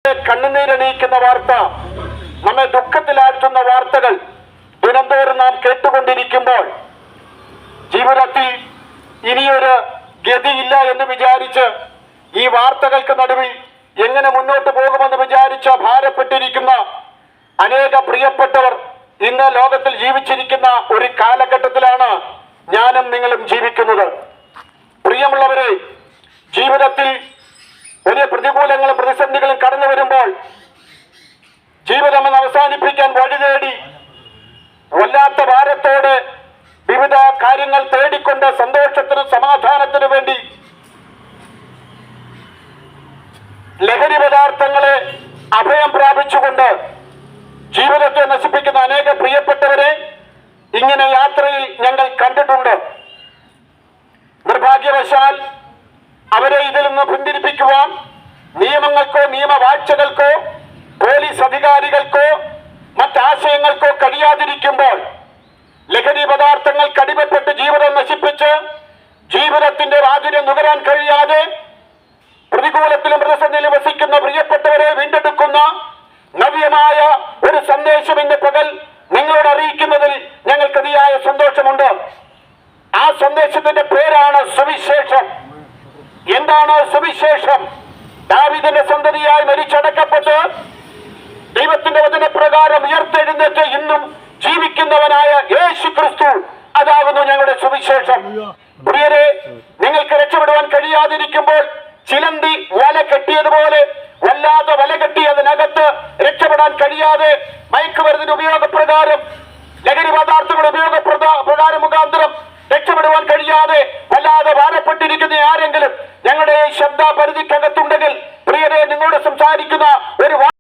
കണ്ണുനീരണിയിക്കുന്ന വാർത്ത, നമ്മെ ദുഃഖത്തിലാഴ്ത്തുന്ന വാർത്തകൾ ദിനംതോറും നാം കേട്ടുകൊണ്ടിരിക്കുമ്പോൾ ജീവിതത്തിൽ ഇനിയൊരു ഗതിയില്ല എന്ന് വിചാരിച്ച് ഈ വാർത്തകൾക്ക് നടുവിൽ എങ്ങനെ മുന്നോട്ട് പോകുമെന്ന് വിചാരിച്ച ഭാരപ്പെട്ടിരിക്കുന്ന അനേക പ്രിയപ്പെട്ടവർ ഇന്ന് ലോകത്തിൽ ജീവിച്ചിരിക്കുന്ന ഒരു കാലഘട്ടത്തിലാണ് ഞാനും നിങ്ങളും ജീവിക്കുന്നത്. പ്രിയമുള്ളവരെ, ജീവിതത്തിൽ വലിയ പ്രതികൂലങ്ങളും പ്രതിസന്ധികളും കടന്നു വരുമ്പോൾ ജീവിതമെന്ന് അവസാനിപ്പിക്കാൻ വഴി തേടി വല്ലാത്ത ഭാരത്തോടെ വിവിധ കാര്യങ്ങൾ തേടിക്കൊണ്ട് സന്തോഷത്തിനും സമാധാനത്തിനു വേണ്ടി ലഹരി പദാർത്ഥങ്ങളെ അഭയം പ്രാപിച്ചുകൊണ്ട് ജീവിതത്തെ നശിപ്പിക്കുന്ന അനേക പ്രിയപ്പെട്ടവരെ ഇങ്ങനെ യാത്രയിൽ ഞങ്ങൾ കണ്ടിട്ടുണ്ട്. നിർഭാഗ്യവശാൽ അവരെ ഇതിൽ നിന്ന് പിന്തിരിപ്പിക്കുവാൻ നിയമങ്ങൾക്കോ നിയമവാഴ്ചകൾക്കോ പോലീസ് അധികാരികൾക്കോ മറ്റാശയങ്ങൾക്കോ കഴിയാതിരിക്കുമ്പോൾ ലഹരി പദാർത്ഥങ്ങൾക്ക് അടിമപ്പെട്ട് ജീവിതം നശിപ്പിച്ച് ജീവിതത്തിന്റെ മാധുര്യം നുകരാൻ കഴിയാതെ പ്രതികൂലത്തിലും പ്രതിസന്ധിയിലും വസിക്കുന്ന പ്രിയപ്പെട്ടവരെ വീണ്ടെടുക്കുന്ന നവ്യമായ ഒരു സന്ദേശം ഇന്ന് പകൽ നിങ്ങളോട് അറിയിക്കുന്നതിൽ ഞങ്ങൾക്ക് അതിയായ സന്തോഷമുണ്ട്. ആ സന്ദേശത്തിന്റെ പേരാണ് സുവിശേഷം. എന്താണ് സുവിശേഷം? ദാവീദിന്റെ സന്തതിയായി മരിച്ചടക്കപ്പെട്ട് ദൈവത്തിന്റെ വചനപ്രകാരം ഉയർത്തെഴുന്നേറ്റ് ഇന്നും ജീവിക്കുന്നവനായ യേശു ക്രിസ്തു, അതാകുന്നു ഞങ്ങളുടെ സുവിശേഷം. പ്രിയരെ, നിങ്ങൾക്ക് രക്ഷപ്പെടുവാൻ കഴിയാതിരിക്കുമ്പോൾ ചിലന്തി വല കെട്ടിയതുപോലെ വല്ലാതെ വല കെട്ടി അതിനകത്ത് രക്ഷപ്പെടാൻ കഴിയാതെ മയക്കുമരുന്നിന്റെ ഉപയോഗപ്രകാരം ലഹരി പദാർത്ഥങ്ങളുടെ ഉപയോഗപ്രകാരം മുഖാന്തരം രക്ഷപ്പെടുവാൻ കഴിയാതെ വല്ലാതെ ഭാരപ്പെട്ടിരിക്കുന്ന ആരെങ്കിലും ഞങ്ങളുടെ ശബ്ദ പരിധിക്കകത്തുണ്ടെങ്കിൽ പ്രിയരെ, നിങ്ങളോട് സംസാരിക്കുന്ന